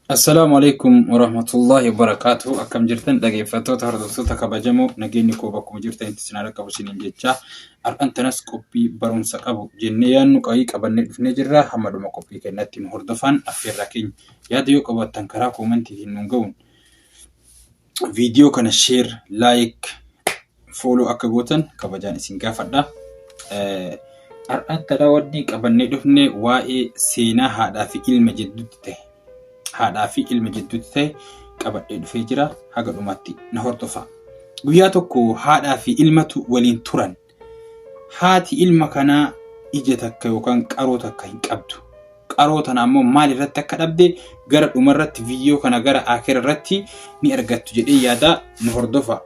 Assalamualaikum warahmatullahi wabarakatuh. Akkam jirtan dhaggeeffattoota hordoftoota kabajamoo nageenyi koo bakkuma jirtan itti sinaa qabu isiniin jecha har'an tanas qophii barumsa qabu jennee yaadnu qabannee dhufnee jirra. Hammaduma qophii kennatti nu hordofan affeerraa keenya yaada yoo qabaattan karaa koomantiitiin nu ga'uun viidiyoo kana share, like, follow akka gootan kabajaan isin gaafadha. Har'an taraa wanni qabannee dhufne waa'ee seenaa haadhaa fi ilma jidduutti ta'e. Haadhaa fi ilma jidduutti ta'e qabadhee dhufee jira. Haga dhumatti na hordofa. Guyyaa tokko haadhaa fi ilmatu waliin turan. Haati ilma kanaa ija takka yookaan qaroo takka hin qabdu. Qaroo tana ammoo maal irratti akka dhabde gara dhumarratti viidiyoo kana gara akhira irratti ni argattu jedhee yaada nu hordofa.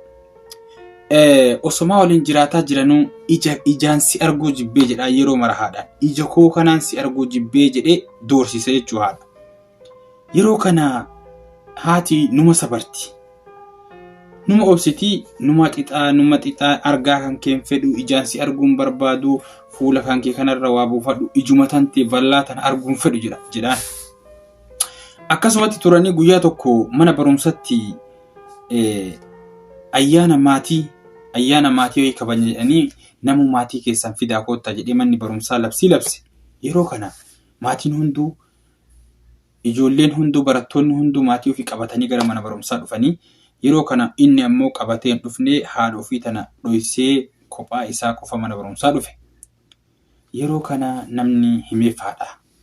Osoma waliin jiraataa jiranuu ijaan si arguu jibbee jedhaa yeroo mara haadhaan. Ija koo kanaan si arguu jibbee jedhee doorsisa jechuu haadha. Yeroo kana haati numa sabarti. Numa obsitii, numa xixaa argaa kan keen fedhu, ijaan si arguun barbaadu, fuula kan kee kanarra waa buufadhu, ijuma tante bal'aa tan arguun fedhu jedhaan. Akkasumatti turanii guyyaa tokko mana barumsatti ayyaana maatii wayii kabajna jedhanii namu maatii keessan fidaa koottaa jedhee manni barumsaa labse. Yeroo kana maatiin hunduu ijoolleen hunduu barattoonni hunduu maatii ofii qabatanii gara mana barumsaa dhufanii yeroo kana inni ammoo qabatee dhufnee haadha ofii tana dhoysee kophaa isaa qofa mana barumsaa dhufe. Yeroo kana namni himeef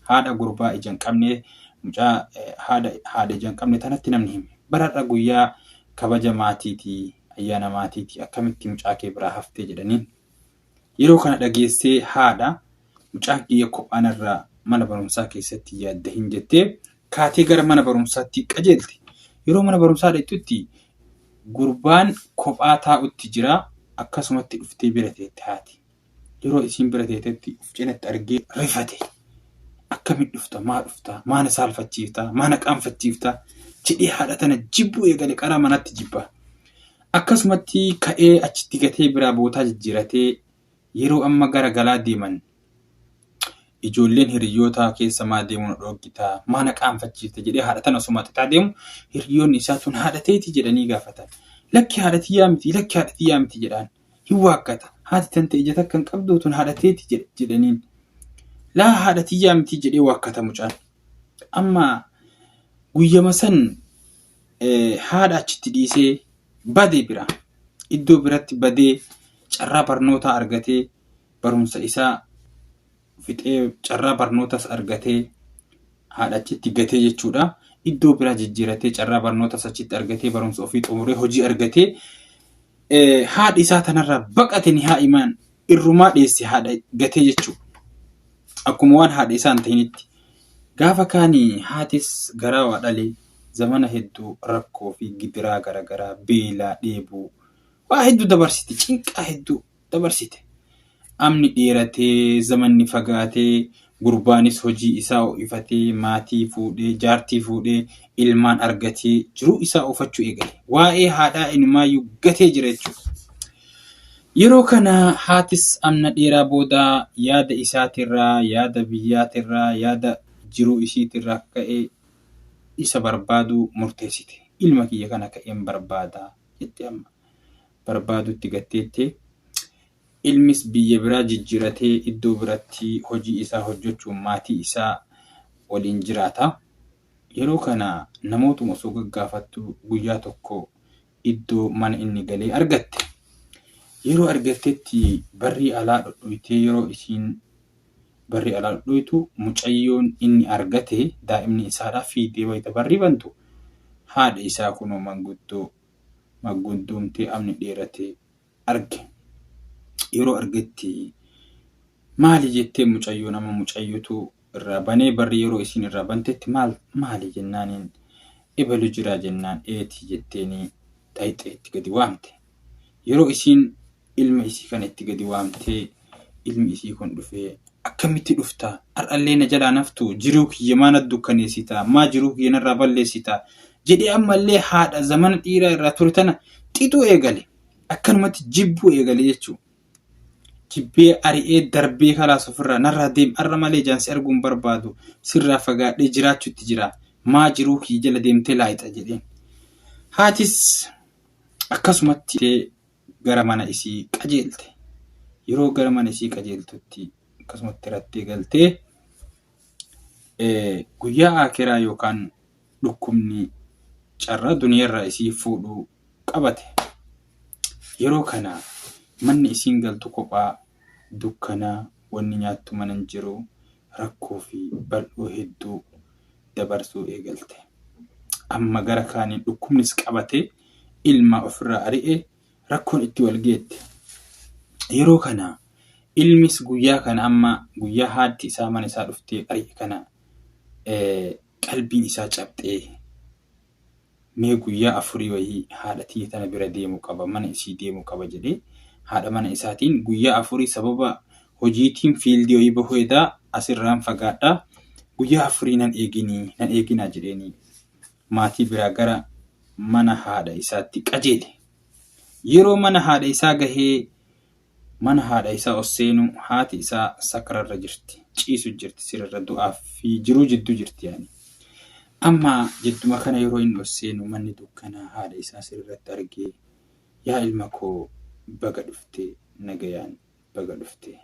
haadha gurbaa ija hin qabne mucaa haadha ija hin qabne tanatti namni hime. Baradha guyyaa kabaja maatiitii ayyaana maatiitii akkamitti mucaa kee biraa haftee jedhaniin. Yeroo kana dhageessee haadha mucaan kiyya kophaanarraa mana barumsaa keessatti yaadda hin jettee kaatee gara mana barumsaatti qajeelte. Yeroo mana barumsaa dhaqxutti gurbaan kophaa taa'utti jira. Akkasumatti dhuftee bira teette haati. Yeroo isiin bira teetetti uf cinatti argee rifate. Akkamitti dhufta? Maa dhufta? Maana saalfachiifta? Maana qaanfachiifta? Jedhee haadha tana jibbuu eegale qaraa manatti jibba. Akkasumatti ka'ee achitti gatee biraa bootaa jijjiiratee yeroo amma gara galaa deeman ijoolleen hiriyoota keessa maa deemuun dhoggita maana qaanfachiifte jedhee haadha tana osuma xixaa deemu hiriyoonni isaa tun haadha teeti jedhanii gaafatan. Lakki haadha tiyyaa miti jedhaan hin waakkata. Haati tante ija takka hin qabdu tun haadha teeti jedhaniin. Laa haadha tiyyaa miti jedhee waakkata mucaan. Amma guyyama san haadha achitti dhiisee badee bira iddoo biratti badee carraa barnootaa argatee barumsa isaa fixee carraa barnootas argatee haadha achitti gatee jechuudha. Iddoo biraa jijjiiratee carraa barnootas achitti argatee barumsa ofii xumuree hojii argatee haadha isaa tanarraa baqate ni haa imaan irrumaa dheesse haadha gatee jechuudha. Akkuma waan haadha isaa hin ta'initti gaafa kaanii haatis garaa waa dhalee zamana hedduu rakkoo fi gidiraa garagaraa beelaa dheebuu waa hedduu dabarsite, cinqaa hedduu dabarsite. Amni dheeratee zamanni fagaatee gurbaanis hojii isaa ho'ifatee maatii fuudhee jaartii fuudhee ilmaan argatee jiruu isaa oofachuu eegale. Waa'ee haadhaa inumaayyuu gatee jira jechuudha. Yeroo kana haatis amna dheeraa booda yaada isaatirraa, yaada biyyaatirraa, yaada jiruu isiitirraa ka'ee isa barbaaduu murteessite. Ilma kiyya kana ka'een barbaadaa jettee amma barbaadutti gatteettee. Ilmis biyya biraa jijjiiratee iddoo biratti hojii isaa hojjechuun maatii isaa waliin jiraata. Yeroo kana namootuma osoo gaggaafattu guyyaa tokko iddoo mana inni galee argatte. Yeroo argattetti barrii alaa dhodhoytee yeroo isiin barrii alaa dhodhoytu mucayyoon inni argate daa'imni isaadhaa fiidee wayita barrii bantu haadha isaa kunoo manguddoomtee amni dheeratee arge. Yeroo argetti maali jettee mucayyoon amma mucayyootu irraa banee barri yeroo isiin irraa bantetti maali jennaaniin ebalu jiraa jennaan eeti jetteeni xayxeetti gadi waamte. Yeroo isiin ilma isii kana itti gadi waamtee ilmi isii kun dhufee akkamitti dhuftaa har'allee na jalaa naftu jiruu kiyya maana dukkaneessitaa maa jiruu kiyya narraa balleessitaa jedhee ammallee haadha zamana dhiiraa irraa ture tana xixuu eegale. Akkanumatti jibbuu eegale jechuudha. Jibbee ari'ee darbee kalaas ofirraa narraa deem arra malee jaansi arguun barbaadu sirraa fagaadhee jiraachuutti jira maa jiruu kii jala deemtee laayixa jedheen. Haatis akkasumatti gara mana isii qajeelte. Yeroo gara mana isii qajeeltutti akkasumatti rattee galtee guyyaa akiraa yookaan dhukkubni carraa duniyaarraa isii fuudhuu qabate. Yeroo kana manni isiin galtu kophaa dukkanaa wanni nyaattu mana hin jiru rakkoo fi bal'oo hedduu dabarsuu eegalte. Amma gara kaaniin dhukkubnis qabate ilma ofirraa ari'e rakkoon itti wal geette. Yeroo kana ilmis guyyaa kana amma guyyaa haadhi isaa mana isaa dhuftee ari'e kana qalbiin isaa cabxee mee guyyaa afurii wayii haadha tiyya tana bira deemuu qaba mana isii deemuu qaba jedhee haadha mana isaatiin guyyaa afurii sababa hojiitiin fiildii wayii bahuudhaa asirraan fagaadhaa guyyaa afurii nan eeginaa jedheeni maatii biraa gara mana haadha isaatti qajeele. Yeroo mana haadha isaa gahee mana haadha isaa osseenu haati isaa sakararra jirti ciisu jirti sirra du'aa fi jiruu jidduu jirti yaani. Amma jidduma kana yeroo inni osseenu manni dukkanaa haadha isaa sirratti argee yaa ilma koo baga dhuftee nagayaan baga dhuftee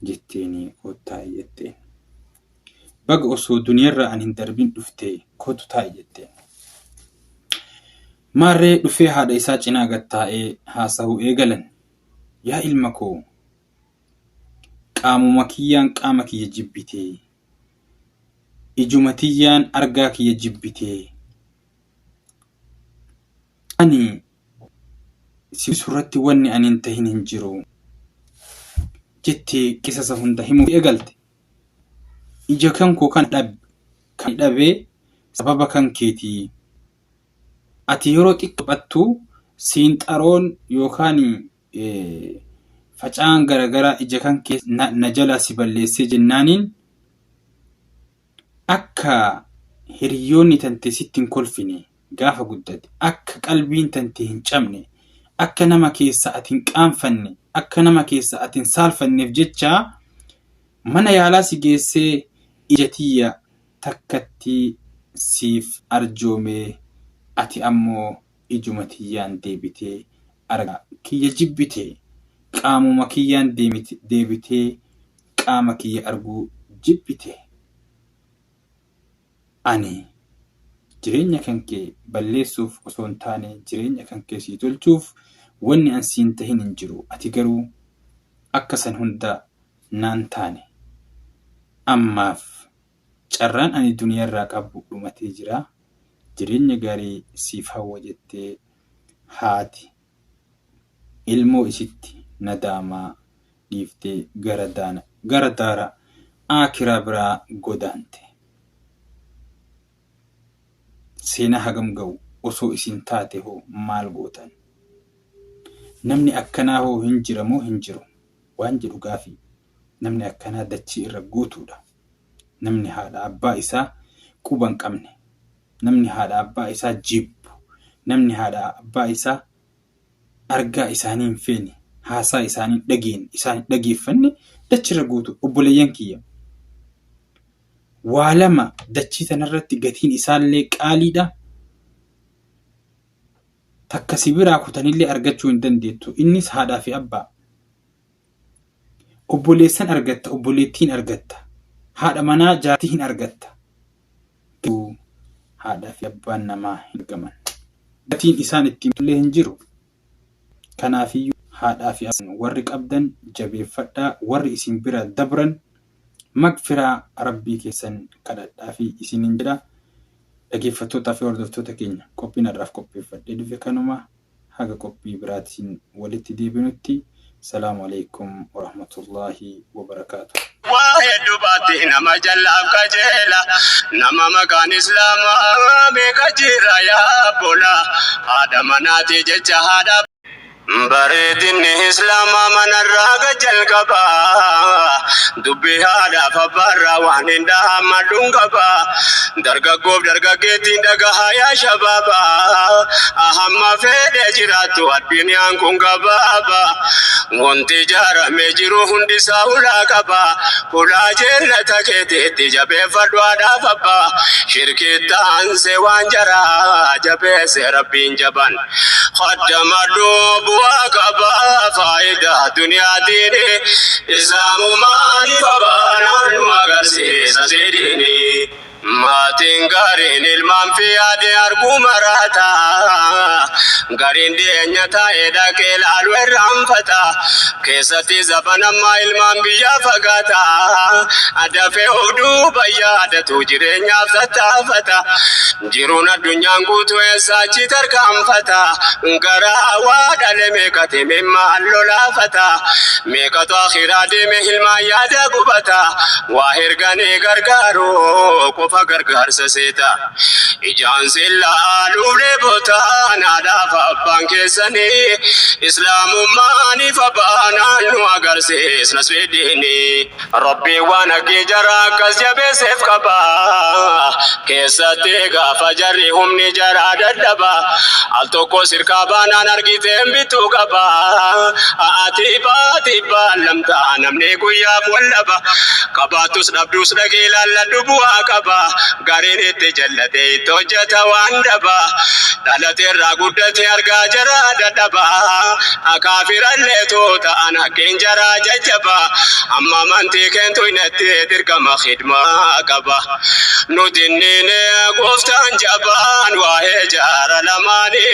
jetteeni kottaa jetteen. Baga osoo duniyaarraa an hin darbin dhuftee kootu taa'e jetteen. Maarree dhufee haadha isaa cinaa gattaa'ee haasa'uu eegalan. Yaa ilma koo qaamuma kiyyaan qaama kiyya jibbitee ijuma tiyyaan argaa kiyya jibbitee ani si surratti wanni ani hin tahin hin jiru jettee qisasa hunda himuu eegalte. Ija kan koo kan dhabee sababa kan keetii ati yeroo xiqqaattu siinxaroon yookaan facaan garagaraa ija kan keessa na jalaa si balleessee jennaaniin akka hiriyoonni tante sitti hin kolfine gaafa guddate akka qalbiin tante hin cabne akka nama keessa ati hin qaanfanne akka nama keessa ati hin saalfanneef jecha mana yaalaa si geessee ija tiyya takkatti siif arjoomee ati ammoo ijuma tiyyaan deebitee argaa kiyya jibbitee qaamuma kiyyaan deebitee qaama kiyya arguu jibbitee. Ani jireenya kan kee balleessuuf osoo hin taane jireenya kan kee sii tolchuuf wanni an siin tahin hin jiru. Ati garuu akka san hunda naan taane. Ammaaf carraan ani duniyaarraa qabu dhumatee jira. Jireenya gaarii siif hawwa jettee haati ilmoo isitti nadaamaa dhiiftee gara daara akiraa biraa godaante. Seenaa hagam ga'u osoo isin taate hoo maal gootan? Namni akkanaa hoo hin jiramoo hin jiru? Waan jedhu gaafii. Namni akkanaa dachii irra guutuudha. Namni haadha abbaa isaa quba hin qabne. Namni haadha abbaa isaa jibbu. Namni haadha abbaa isaa argaa isaanii hin feene. Haasaa isaanii dhageeffanne dachii irra guutu obboleeyyan kiyya. Waa lama dachii tanarratti gatiin isaallee qaaliidha. Takka si biraa kutanillee argachuu hin dandeettu. Innis haadhaa fi abbaa. Obboleessan argatta, obboleettiin argatta. Haadha manaa jaartii hin argatta. Haadhaa fi abbaan namaa hin argaman. Gatiin isaan ittiin tullee hin jiru. Kanaafiyyuu haadhaa fi abbaan warri qabdan jabeeffadhaa, warri isin bira dabran magfiraa rabbii keessan kadhadhaa fi isinin jedha. Dhaggeeffattootaa fi hordoftoota keenya qophiin har'aaf qopheeffadhee dhufe kanuma haga qophii biraatiin walitti deebinutti. Salaamu alaikum warahmatullahi wabarakatuh. Wahedduu baatti nama jallaaf qajeela nama maqaan islaamaa beeka jira yaa bola haadha manaati jecha haadha. Bareedinni islaamaa manarraa jalqabaa dubbii haadhaaf abbaarraa waan hin dhahammadhuun qabaa dargaggoof dargaggeettiin dhagahaa yaa shabaabaa hamma fedhee jiraattu addunyaan kun gabaabaa wanti jaarame jiru hundi isaa ulaa qaba ulaa jannata keetiitti jabeeffadhu haadhaaf abbaa shirkii taanse waan jaraa jabeesse rabbiin jaban qaddamadhu bu'aa qaba faayidaa duniyaa diini islaamumaan fabaanaan nu agarsiisa sidiini maatiin gaariin ilmaan fi yaade arguu maraata gariin dhiyeenya taa'ee dhaqee laalu irraanfata keessatti zabanammaa ilmaan biyyaa fagaata dafee duuba yaadatu jireenyaaf tattaafata jiruun addunyaan guutuu eessaachi tarkaanfata garaa waa dhale meeqate mimmaan lolaafata meeqatu akhiraa deeme ilmaan yaada gubata waa herganii gargaaruu qofa gargaarsa seeta ijaan sillaaluu dheebotaan haadhaaf abbaan keessanii islaamummaaniif abbaanaan nu agarsiisna swediini rabbiin waan haggii jara akkas jabeesseef qaba keessatti gaafa jarri humni jaraa dadhaba al tokko sirkaa baanaan argiteen bituu qaba ati baati baallamtaa namni guyyaaf wallaba qabaattus dhabdus dhagee laalladhu bu'aa qaba gariin itti jallatee itti hojjeta waan dhaba dhalateerraa guddate argaa jara dadhaba akaafirallee ta'an hakkeen jaraa jajjaba amma amantii keentu inatti dirqama khidmaa qaba nutinniin gooftaan jabaan waa'ee jaara lamaani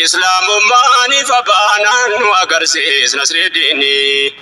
islaamummaaniif abbaanaan nu agarsiisna sirriiddiini.